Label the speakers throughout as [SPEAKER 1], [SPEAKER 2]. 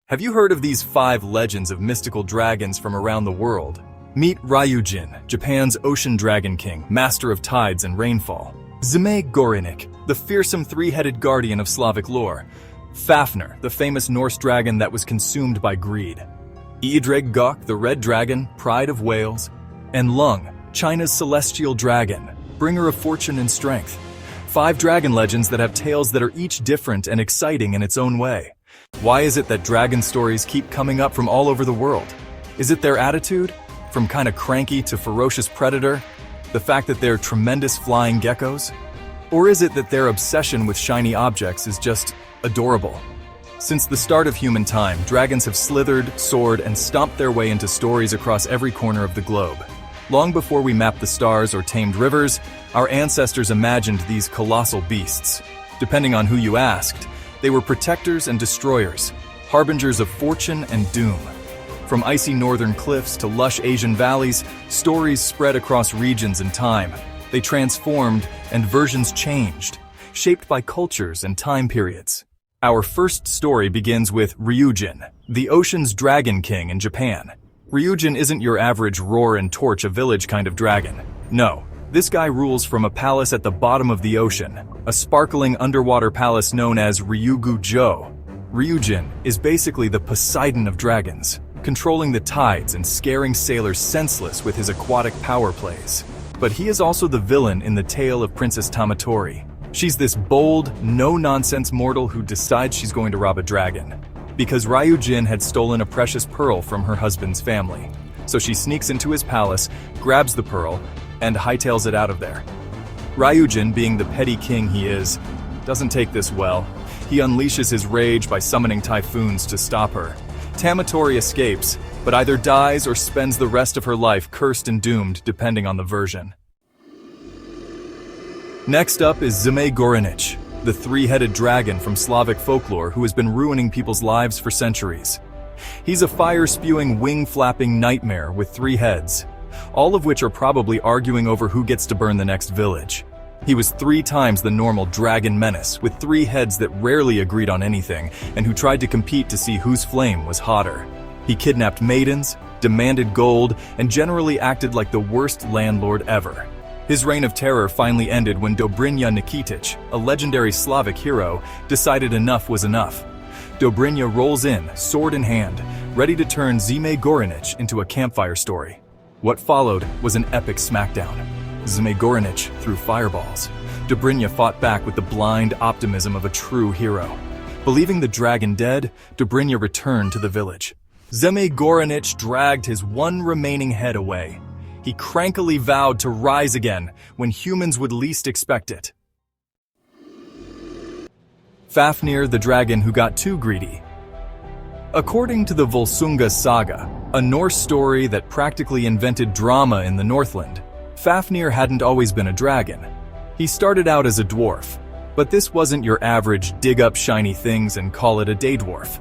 [SPEAKER 1] Have you heard of these 5 legends of mystical dragons from around the world? Meet Ryujin, Japan's ocean dragon king, master of tides and rainfall. Zmey Gorynych, the fearsome 3-headed guardian of Slavic lore. Fáfnir, the famous Norse dragon that was consumed by greed. Ddraig Goch, the red dragon, pride of Wales. And Yinglong, China's celestial dragon, bringer of fortune and strength. 5 dragon legends that have tales that are each different and exciting in its own way. Why is it that dragon stories keep coming up from all over the world? Is it their attitude? From kinda cranky to ferocious predator? The fact that they're tremendous flying geckos? Or is it that their obsession with shiny objects is just adorable? Since the start of human time, dragons have slithered, soared, and stomped their way into stories across every corner of the globe. Long before we mapped the stars or tamed rivers, our ancestors imagined these colossal beasts. Depending on who you asked, they were protectors and destroyers, harbingers of fortune and doom. From icy northern cliffs to lush Asian valleys, stories spread across regions and time. They transformed and versions changed, shaped by cultures and time periods. Our first story begins with Ryujin, the ocean's dragon king in Japan. Ryujin isn't your average roar and torch a village kind of dragon. No, this guy rules from a palace at the bottom of the ocean, a sparkling underwater palace known as Ryujin. Ryujin is basically the Poseidon of dragons, controlling the tides and scaring sailors senseless with his aquatic power plays. But he is also the villain in the tale of Princess Tamatori. She's this bold, no-nonsense mortal who decides she's going to rob a dragon, because Ryujin had stolen a precious pearl from her husband's family. So she sneaks into his palace, grabs the pearl, and hightails it out of there. Ryujin, being the petty king he is, doesn't take this well. He unleashes his rage by summoning typhoons to stop her. Tamatori escapes, but either dies or spends the rest of her life cursed and doomed, depending on the version. Next up is Zmey Gorynych, the 3-headed dragon from Slavic folklore who has been ruining people's lives for centuries. He's a fire-spewing, wing-flapping nightmare with 3 heads, all of which are probably arguing over who gets to burn the next village. He was 3 times the normal dragon menace, with 3 heads that rarely agreed on anything and who tried to compete to see whose flame was hotter. He kidnapped maidens, demanded gold, and generally acted like the worst landlord ever. His reign of terror finally ended when Dobrynya Nikitich, a legendary Slavic hero, decided enough was enough. Dobrynya rolls in, sword in hand, ready to turn Zmey Gorynych into a campfire story. What followed was an epic smackdown. Zmey Gorynych threw fireballs. Dobrynya fought back with the blind optimism of a true hero. Believing the dragon dead, Dobrynya returned to the village. Zmey Gorynych dragged his one remaining head away. He crankily vowed to rise again when humans would least expect it. Fáfnir, the dragon who got too greedy. According to the Volsunga saga, a Norse story that practically invented drama in the Northland, Fáfnir hadn't always been a dragon. He started out as a dwarf, but this wasn't your average dig up shiny things and call it a day dwarf.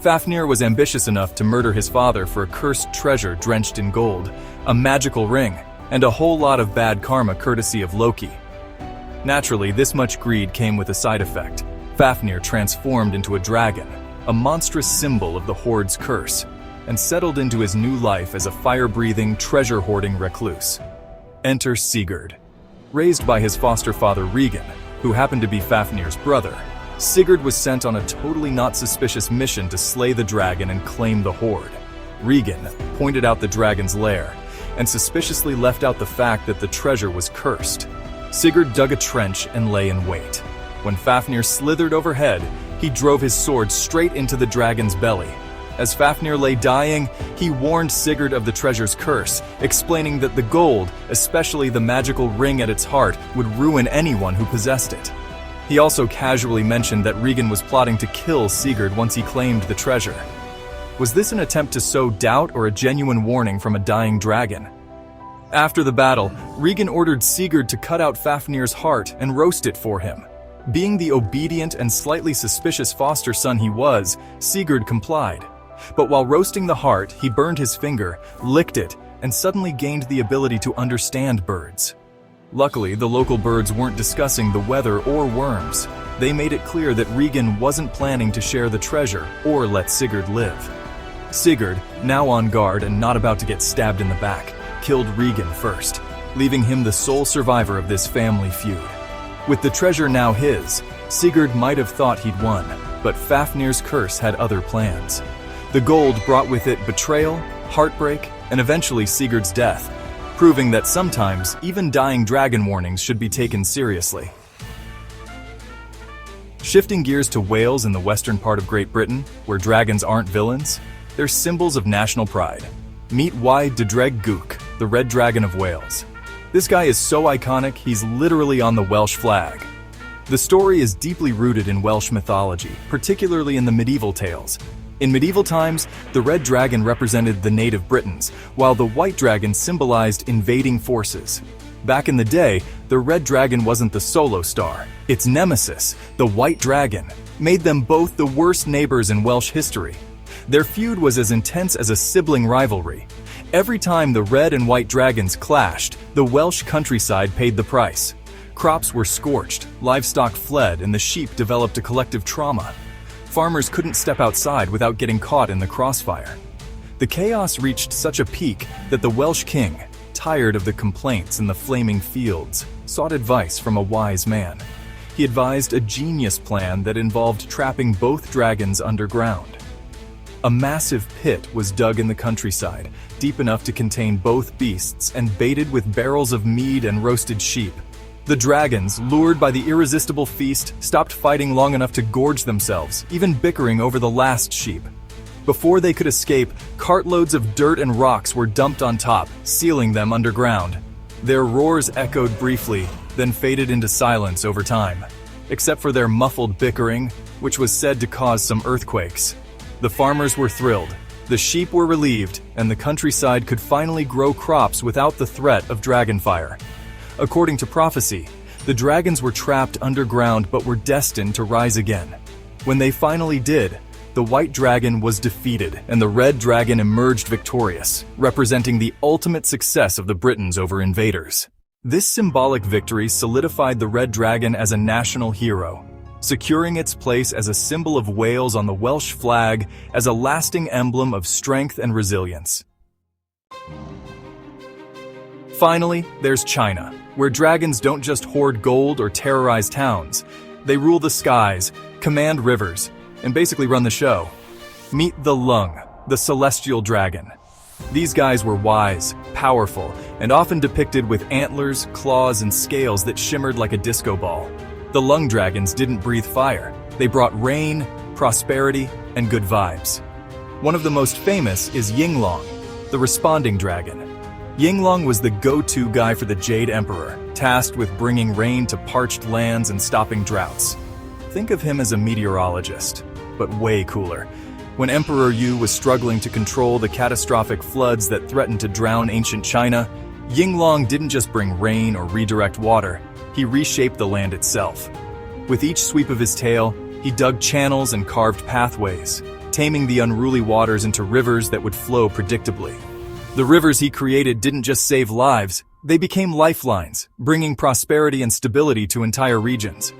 [SPEAKER 1] Fáfnir was ambitious enough to murder his father for a cursed treasure drenched in gold, a magical ring, and a whole lot of bad karma courtesy of Loki. Naturally, this much greed came with a side effect. Fáfnir transformed into a dragon, a monstrous symbol of the Horde's curse, and settled into his new life as a fire-breathing, treasure-hoarding recluse. Enter Sigurd. Raised by his foster father Ryujin, who happened to be Fáfnir's brother, Sigurd was sent on a totally not suspicious mission to slay the dragon and claim the Horde. Ryujin pointed out the dragon's lair, and suspiciously left out the fact that the treasure was cursed. Sigurd dug a trench and lay in wait. When Fáfnir slithered overhead, he drove his sword straight into the dragon's belly. As Fáfnir lay dying, he warned Sigurd of the treasure's curse, explaining that the gold, especially the magical ring at its heart, would ruin anyone who possessed it. He also casually mentioned that Ryujin was plotting to kill Sigurd once he claimed the treasure. Was this an attempt to sow doubt or a genuine warning from a dying dragon? After the battle, Ryujin ordered Sigurd to cut out Fáfnir's heart and roast it for him. Being the obedient and slightly suspicious foster son he was, Sigurd complied. But while roasting the heart, he burned his finger, licked it, and suddenly gained the ability to understand birds. Luckily, the local birds weren't discussing the weather or worms. They made it clear that Ryujin wasn't planning to share the treasure or let Sigurd live. Sigurd, now on guard and not about to get stabbed in the back, killed Ryujin first, leaving him the sole survivor of this family feud. With the treasure now his, Sigurd might have thought he'd won, but Fáfnir's curse had other plans. The gold brought with it betrayal, heartbreak, and eventually Sigurd's death, proving that sometimes even dying dragon warnings should be taken seriously. Shifting gears to Wales in the western part of Great Britain, where dragons aren't villains, they're symbols of national pride. Meet Ddraig Goch, the Red Dragon of Wales. This guy is so iconic, he's literally on the Welsh flag. The story is deeply rooted in Welsh mythology, particularly in the medieval tales. In medieval times, the red dragon represented the native Britons, while the white dragon symbolized invading forces. Back in the day, the red dragon wasn't the solo star. Its nemesis, the white dragon, made them both the worst neighbors in Welsh history. Their feud was as intense as a sibling rivalry. Every time the red and white dragons clashed, the Welsh countryside paid the price. Crops were scorched, livestock fled, and the sheep developed a collective trauma. Farmers couldn't step outside without getting caught in the crossfire. The chaos reached such a peak that the Welsh king, tired of the complaints in the flaming fields, sought advice from a wise man. He advised a genius plan that involved trapping both dragons underground. A massive pit was dug in the countryside, deep enough to contain both beasts and baited with barrels of mead and roasted sheep. The dragons, lured by the irresistible feast, stopped fighting long enough to gorge themselves, even bickering over the last sheep. Before they could escape, cartloads of dirt and rocks were dumped on top, sealing them underground. Their roars echoed briefly, then faded into silence over time, except for their muffled bickering, which was said to cause some earthquakes. The farmers were thrilled, the sheep were relieved, and the countryside could finally grow crops without the threat of dragonfire. According to prophecy, the dragons were trapped underground but were destined to rise again. When they finally did, the white dragon was defeated and the red dragon emerged victorious, representing the ultimate success of the Britons over invaders. This symbolic victory solidified the red dragon as a national hero, securing its place as a symbol of Wales on the Welsh flag as a lasting emblem of strength and resilience. Finally, there's China, where dragons don't just hoard gold or terrorize towns. They rule the skies, command rivers, and basically run the show. Meet the Lung, the celestial dragon. These guys were wise, powerful, and often depicted with antlers, claws, and scales that shimmered like a disco ball. The Lung dragons didn't breathe fire. They brought rain, prosperity, and good vibes. One of the most famous is Yinglong, the responding dragon. Yinglong was the go-to guy for the Jade Emperor, tasked with bringing rain to parched lands and stopping droughts. Think of him as a meteorologist, but way cooler. When Emperor Yu was struggling to control the catastrophic floods that threatened to drown ancient China, Yinglong didn't just bring rain or redirect water, he reshaped the land itself. With each sweep of his tail, he dug channels and carved pathways, taming the unruly waters into rivers that would flow predictably. The rivers he created didn't just save lives, they became lifelines, bringing prosperity and stability to entire regions.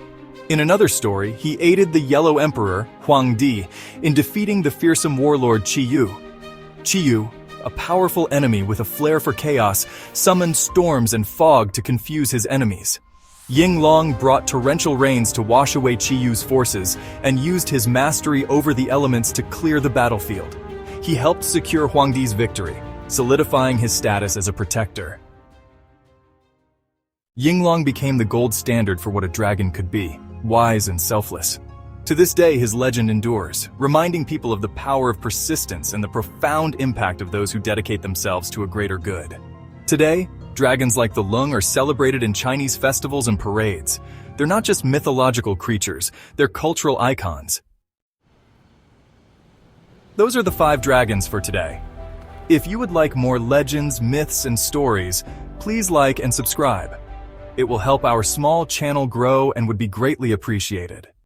[SPEAKER 1] In another story, he aided the Yellow Emperor, Huangdi, in defeating the fearsome warlord Qiyu. Qiyu, a powerful enemy with a flair for chaos, summoned storms and fog to confuse his enemies. Yinglong brought torrential rains to wash away Qiyu's forces and used his mastery over the elements to clear the battlefield. He helped secure Huangdi's victory, solidifying his status as a protector. Yinglong became the gold standard for what a dragon could be, wise and selfless. To this day, his legend endures, reminding people of the power of persistence and the profound impact of those who dedicate themselves to a greater good. Today, dragons like the Lung are celebrated in Chinese festivals and parades. They're not just mythological creatures, they're cultural icons. Those are the 5 dragons for today. If you would like more legends, myths, and stories, please like and subscribe. It will help our small channel grow and would be greatly appreciated.